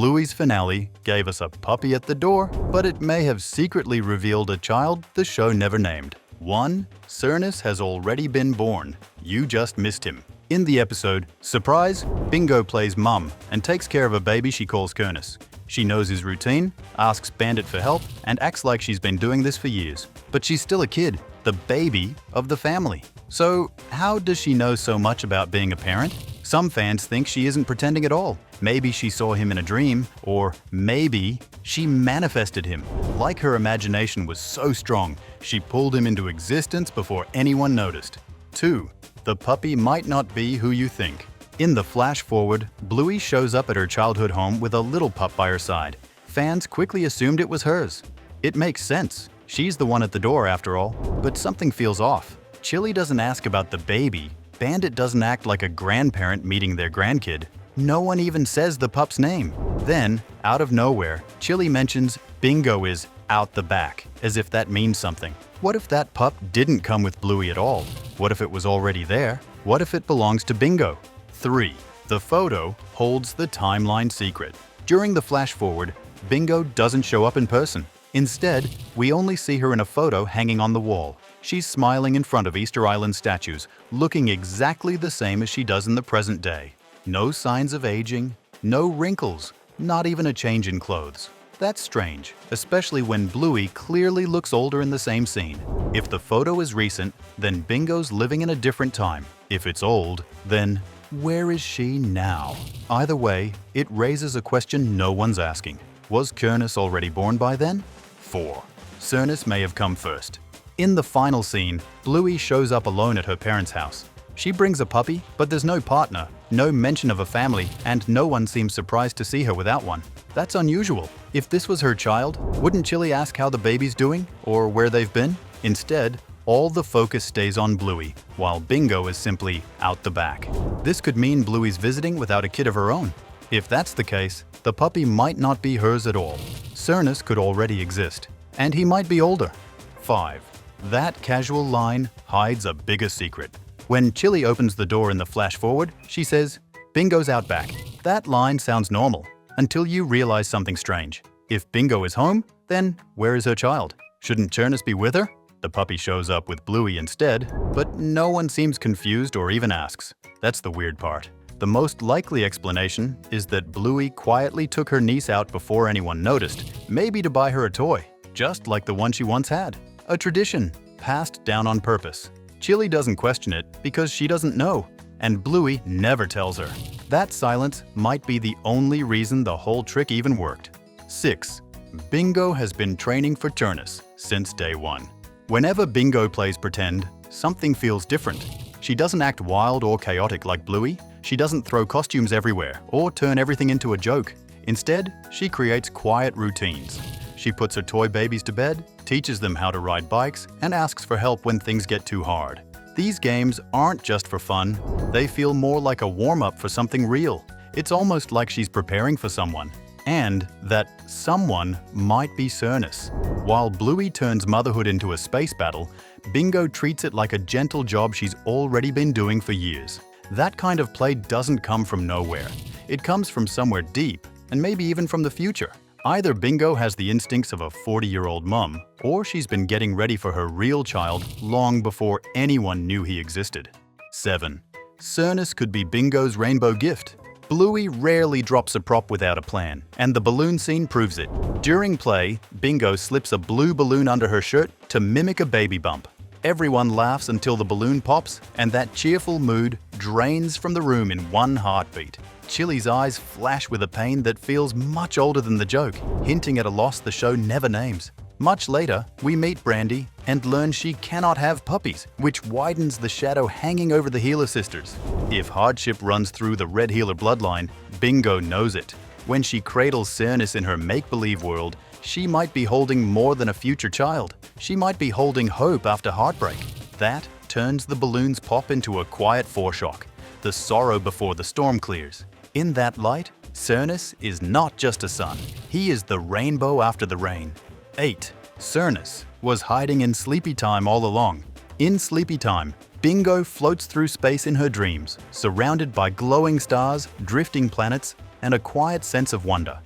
Bluey's finale gave us a puppy at the door, but it may have secretly revealed a child the show never named. 1. Cernis has already been born. You just missed him. In the episode, surprise, Bingo plays mum and takes care of a baby she calls Cernis. She knows his routine, asks Bandit for help, and acts like she's been doing this for years. But she's still a kid, the baby of the family. So how does she know so much about being a parent? Some fans think she isn't pretending at all. Maybe she saw him in a dream, or maybe she manifested him. Like her imagination was so strong, she pulled him into existence before anyone noticed. 2. The puppy might not be who you think. In the flash forward, Bluey shows up at her childhood home with a little pup by her side. Fans quickly assumed it was hers. It makes sense. She's the one at the door after all, but something feels off. Chili doesn't ask about the baby. Bandit doesn't act like a grandparent meeting their grandkid. No one even says the pup's name. Then, out of nowhere, Chili mentions Bingo is out the back, as if that means something. What if that pup didn't come with Bluey at all? What if it was already there? What if it belongs to Bingo? 3. The photo holds the timeline secret. During the flash forward, Bingo doesn't show up in person. Instead, we only see her in a photo hanging on the wall. She's smiling in front of Easter Island statues, looking exactly the same as she does in the present day. No signs of aging, no wrinkles, not even a change in clothes. That's strange, especially when Bluey clearly looks older in the same scene. If the photo is recent, then Bingo's living in a different time. If it's old, then where is she now? Either way, it raises a question no one's asking. Was Cernis already born by then? 4. Cernis may have come first. In the final scene, Bluey shows up alone at her parents' house. She brings a puppy, but there's no partner, no mention of a family, and no one seems surprised to see her without one. That's unusual. If this was her child, wouldn't Chili ask how the baby's doing or where they've been? Instead, all the focus stays on Bluey, while Bingo is simply out the back. This could mean Bluey's visiting without a kid of her own. If that's the case, the puppy might not be hers at all. Cernis could already exist, and he might be older. 5. That casual line hides a bigger secret. When Chili opens the door in the flash forward, she says, "Bingo's out back." That line sounds normal, until you realize something strange. If Bingo is home, then where is her child? Shouldn't Cernis be with her? The puppy shows up with Bluey instead, but no one seems confused or even asks. That's the weird part. The most likely explanation is that Bluey quietly took her niece out before anyone noticed, maybe to buy her a toy, just like the one she once had. A tradition, passed down on purpose. Chili doesn't question it because she doesn't know, and Bluey never tells her. That silence might be the only reason the whole trick even worked. 6. Bingo has been training for Cernis since day one. Whenever Bingo plays pretend, something feels different. She doesn't act wild or chaotic like Bluey. She doesn't throw costumes everywhere or turn everything into a joke. Instead, she creates quiet routines. She puts her toy babies to bed, teaches them how to ride bikes, and asks for help when things get too hard. These games aren't just for fun. They feel more like a warm-up for something real. It's almost like she's preparing for someone. And that someone might be Cernis. While Bluey turns motherhood into a space battle, Bingo treats it like a gentle job she's already been doing for years. That kind of play doesn't come from nowhere. It comes from somewhere deep, and maybe even from the future. Either Bingo has the instincts of a 40-year-old mom, or she's been getting ready for her real child long before anyone knew he existed. 7. Cernis could be Bingo's rainbow gift. Bluey rarely drops a prop without a plan, and the balloon scene proves it. During play, Bingo slips a blue balloon under her shirt to mimic a baby bump. Everyone laughs until the balloon pops, and that cheerful mood drains from the room in one heartbeat. Chili's eyes flash with a pain that feels much older than the joke, hinting at a loss the show never names. Much later, we meet Brandy and learn she cannot have puppies, which widens the shadow hanging over the Healer sisters. If hardship runs through the Red Healer bloodline, Bingo knows it. When she cradles Cernis in her make-believe world, she might be holding more than a future child. She might be holding hope after heartbreak. That turns the balloon's pop into a quiet foreshock, the sorrow before the storm clears. In that light, Cernis is not just a son. He is the rainbow after the rain. 8. Cernis was hiding in Sleepy Time all along. In Sleepy Time, Bingo floats through space in her dreams, surrounded by glowing stars, drifting planets, and a quiet sense of wonder.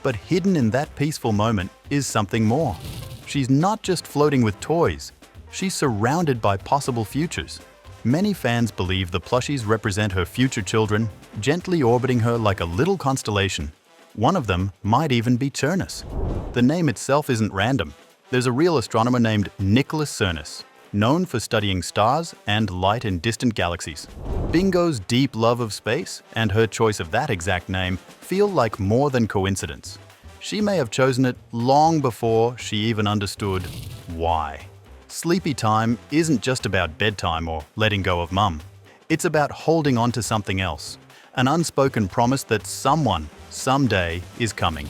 But hidden in that peaceful moment is something more. She's not just floating with toys, she's surrounded by possible futures. Many fans believe the plushies represent her future children, gently orbiting her like a little constellation. One of them might even be Cernis. The name itself isn't random. There's a real astronomer named Nicholas Cernis, known for studying stars and light in distant galaxies. Bingo's deep love of space and her choice of that exact name feel like more than coincidence. She may have chosen it long before she even understood why. Sleepy time isn't just about bedtime or letting go of mum. It's about holding on to something else, an unspoken promise that someone, someday, is coming.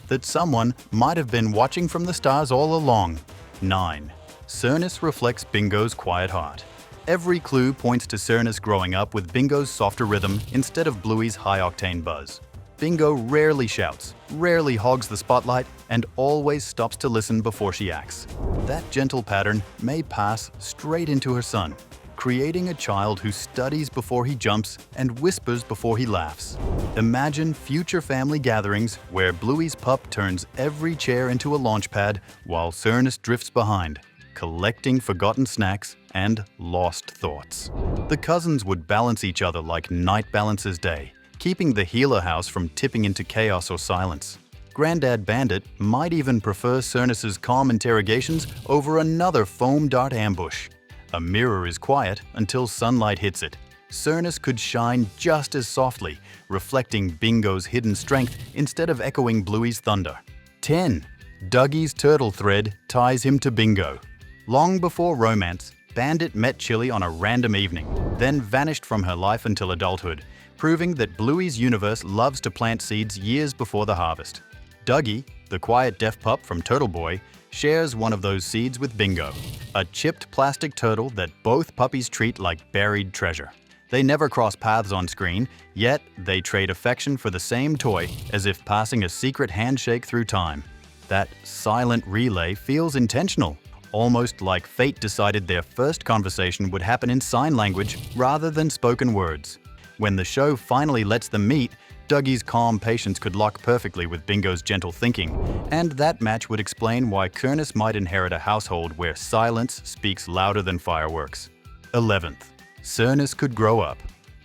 That someone might have been watching from the stars all along. 9. Cernis reflects Bingo's quiet heart. Every clue points to Cernis growing up with Bingo's softer rhythm instead of Bluey's high-octane buzz. Bingo rarely shouts, rarely hogs the spotlight, and always stops to listen before she acts. That gentle pattern may pass straight into her son, creating a child who studies before he jumps and whispers before he laughs. Imagine future family gatherings where Bluey's pup turns every chair into a launch pad while Cernis drifts behind, collecting forgotten snacks and lost thoughts. The cousins would balance each other like night balances day, keeping the healer house from tipping into chaos or silence. Grandad Bandit might even prefer Cernis's calm interrogations over another foam dart ambush. A mirror is quiet until sunlight hits it. Cernis could shine just as softly, reflecting Bingo's hidden strength instead of echoing Bluey's thunder. 10. Dougie's turtle thread ties him to Bingo. Long before romance, Bandit met Chili on a random evening, then vanished from her life until adulthood, proving that Bluey's universe loves to plant seeds years before the harvest. Dougie, the quiet deaf pup from Turtle Boy, shares one of those seeds with Bingo, a chipped plastic turtle that both puppies treat like buried treasure. They never cross paths on screen, yet they trade affection for the same toy as if passing a secret handshake through time. That silent relay feels intentional, almost like fate decided their first conversation would happen in sign language rather than spoken words. When the show finally lets them meet, Dougie's calm patience could lock perfectly with Bingo's gentle thinking, and that match would explain why Cernis might inherit a household where silence speaks louder than fireworks. 11th. Cernis could grow up.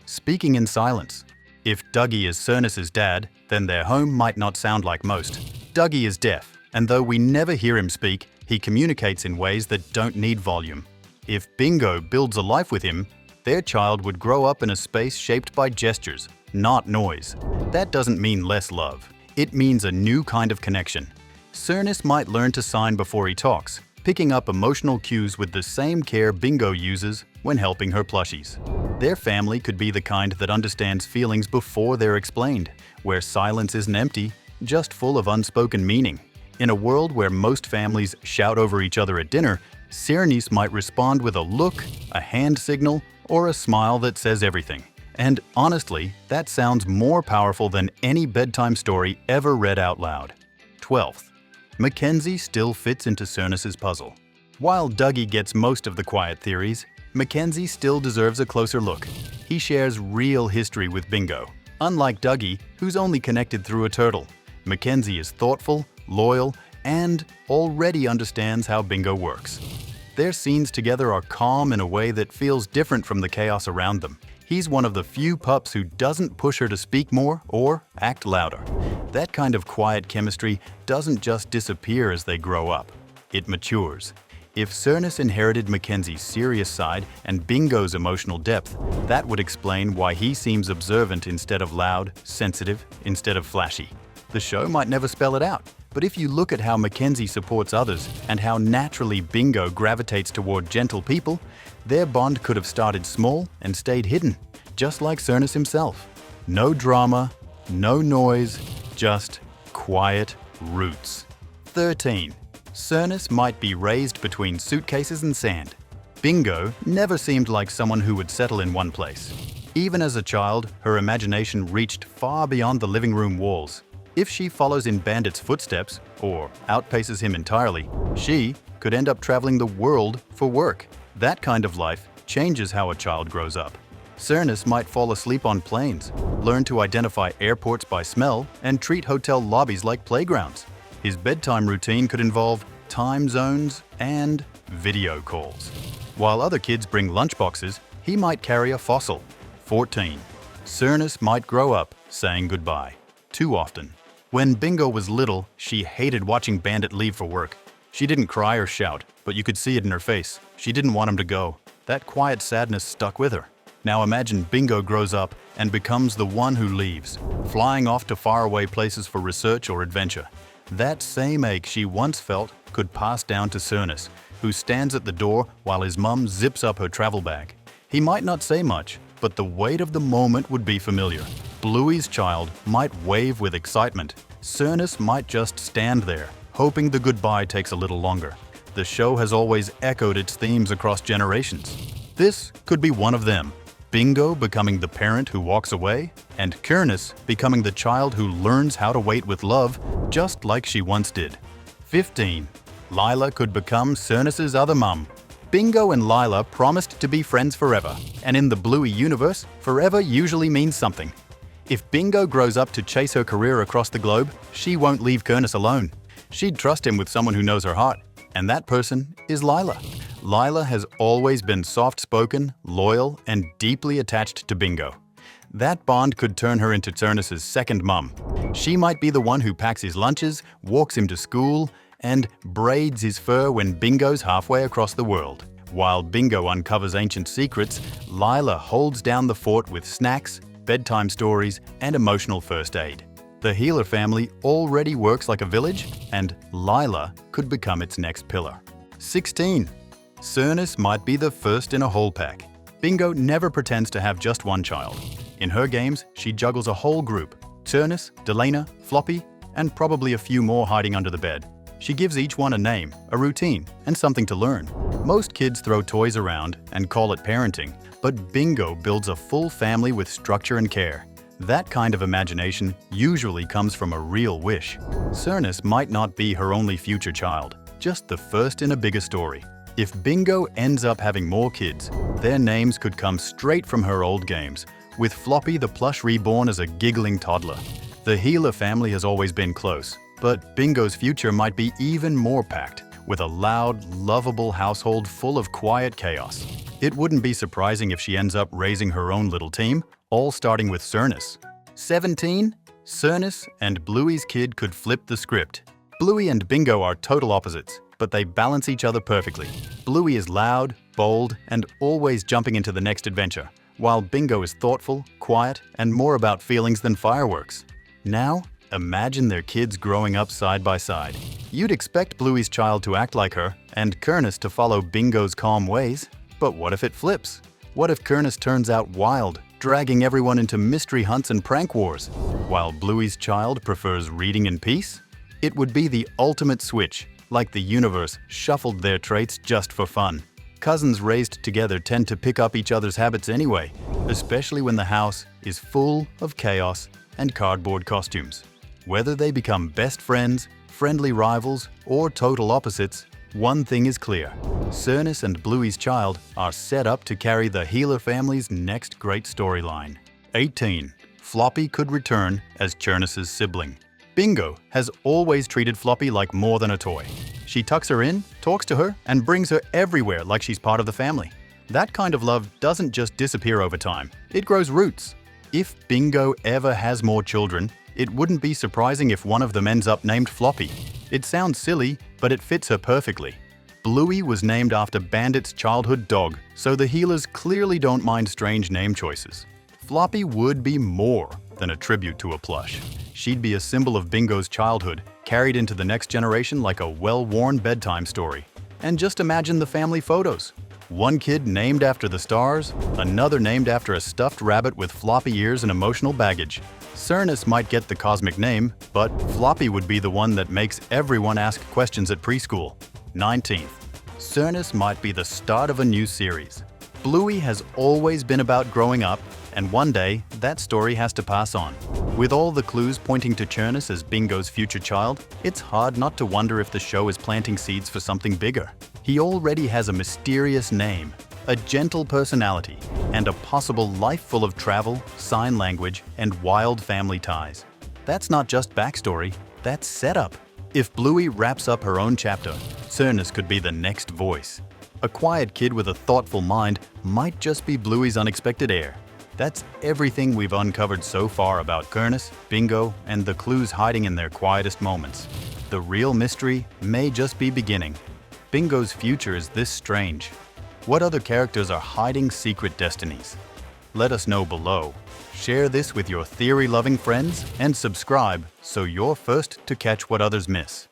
Speaking in silence. If Dougie is Cernis's dad, then their home might not sound like most. Dougie is deaf, and though we never hear him speak, he communicates in ways that don't need volume. If Bingo builds a life with him, their child would grow up in a space shaped by gestures, not noise. That doesn't mean less love. It means a new kind of connection. Cernis might learn to sign before he talks, picking up emotional cues with the same care Bingo uses when helping her plushies. Their family could be the kind that understands feelings before they're explained, where silence isn't empty, just full of unspoken meaning. In a world where most families shout over each other at dinner, Cernis might respond with a look, a hand signal, or a smile that says everything. And honestly, that sounds more powerful than any bedtime story ever read out loud. 12th. Mackenzie still fits into Cernis's puzzle. While Dougie gets most of the quiet theories, Mackenzie still deserves a closer look. He shares real history with Bingo. Unlike Dougie, who's only connected through a turtle, Mackenzie is thoughtful, loyal, and already understands how Bingo works. Their scenes together are calm in a way that feels different from the chaos around them. He's one of the few pups who doesn't push her to speak more or act louder. That kind of quiet chemistry doesn't just disappear as they grow up. It matures. If Cernis inherited Mackenzie's serious side and Bingo's emotional depth, that would explain why he seems observant instead of loud, sensitive instead of flashy. The show might never spell it out, but if you look at how Mackenzie supports others and how naturally Bingo gravitates toward gentle people, their bond could have started small and stayed hidden, just like Cernis himself. No drama, no noise, just quiet roots. 13. Cernis might be raised between suitcases and sand. Bingo never seemed like someone who would settle in one place. Even as a child, her imagination reached far beyond the living room walls. If she follows in Bandit's footsteps, or outpaces him entirely, she could end up traveling the world for work. That kind of life changes how a child grows up. Cernis might fall asleep on planes, learn to identify airports by smell, and treat hotel lobbies like playgrounds. His bedtime routine could involve time zones and video calls. While other kids bring lunchboxes, he might carry a fossil. 14. Cernis might grow up saying goodbye too often. When Bingo was little, she hated watching Bandit leave for work. She didn't cry or shout, but you could see it in her face. She didn't want him to go. That quiet sadness stuck with her. Now imagine Bingo grows up and becomes the one who leaves, flying off to faraway places for research or adventure. That same ache she once felt could pass down to Cernis, who stands at the door while his mum zips up her travel bag. He might not say much, but the weight of the moment would be familiar. Bluey's child might wave with excitement. Cernis might just stand there, hoping the goodbye takes a little longer. The show has always echoed its themes across generations. This could be one of them. Bingo becoming the parent who walks away, and Cernis becoming the child who learns how to wait with love, just like she once did. 15. Lila could become Cernis's other mum. Bingo and Lila promised to be friends forever, and in the Bluey universe, forever usually means something. If Bingo grows up to chase her career across the globe, she won't leave Cernis alone. She'd trust him with someone who knows her heart, and that person is Lila. Lila has always been soft-spoken, loyal, and deeply attached to Bingo. That bond could turn her into Cernis's second mum. She might be the one who packs his lunches, walks him to school, and braids his fur when Bingo's halfway across the world. While Bingo uncovers ancient secrets, Lila holds down the fort with snacks, bedtime stories, and emotional first aid. The Healer family already works like a village, and Lila could become its next pillar. 16. Cernis might be the first in a whole pack. Bingo never pretends to have just one child. In her games, she juggles a whole group: Cernis, Delana, Floppy, and probably a few more hiding under the bed. She gives each one a name, a routine, and something to learn. Most kids throw toys around and call it parenting, but Bingo builds a full family with structure and care. That kind of imagination usually comes from a real wish. Cernis might not be her only future child, just the first in a bigger story. If Bingo ends up having more kids, their names could come straight from her old games, with Floppy the plush reborn as a giggling toddler. The Healer family has always been close, but Bingo's future might be even more packed, with a loud, lovable household full of quiet chaos. It wouldn't be surprising if she ends up raising her own little team, all starting with Cernis. 17. Cernis and Bluey's kid could flip the script. Bluey and Bingo are total opposites, but they balance each other perfectly. Bluey is loud, bold, and always jumping into the next adventure, while Bingo is thoughtful, quiet, and more about feelings than fireworks. Now, imagine their kids growing up side by side. You'd expect Bluey's child to act like her, and Cernis to follow Bingo's calm ways. But what if it flips? What if Cernis turns out wild, dragging everyone into mystery hunts and prank wars, while Bluey's child prefers reading in peace? It would be the ultimate switch, like the universe shuffled their traits just for fun. Cousins raised together tend to pick up each other's habits anyway, especially when the house is full of chaos and cardboard costumes. Whether they become best friends, friendly rivals, or total opposites, one thing is clear: Cernis and Bluey's child are set up to carry the Healer family's next great storyline. 18. Floppy could return as Cernis's sibling. Bingo has always treated Floppy like more than a toy. She tucks her in, talks to her, and brings her everywhere like she's part of the family. That kind of love doesn't just disappear over time, it grows roots. If Bingo ever has more children, it wouldn't be surprising if one of them ends up named Floppy. It sounds silly, but it fits her perfectly. Bluey was named after Bandit's childhood dog, so the Healers clearly don't mind strange name choices. Floppy would be more than a tribute to a plush. She'd be a symbol of Bingo's childhood, carried into the next generation like a well-worn bedtime story. And just imagine the family photos. One kid named after the stars, another named after a stuffed rabbit with floppy ears and emotional baggage. Cernis might get the cosmic name, but Floppy would be the one that makes everyone ask questions at preschool. 19th. Cernis might be the start of a new series. Bluey has always been about growing up, and one day, that story has to pass on. With all the clues pointing to Cernis as Bingo's future child, it's hard not to wonder if the show is planting seeds for something bigger. He already has a mysterious name, a gentle personality, and a possible life full of travel, sign language, and wild family ties. That's not just backstory, that's setup. If Bluey wraps up her own chapter, Cernis could be the next voice. A quiet kid with a thoughtful mind might just be Bluey's unexpected heir. That's everything we've uncovered so far about Cernis, Bingo, and the clues hiding in their quietest moments. The real mystery may just be beginning. Bingo's future is this strange. What other characters are hiding secret destinies? Let us know below. Share this with your theory-loving friends and subscribe so you're first to catch what others miss.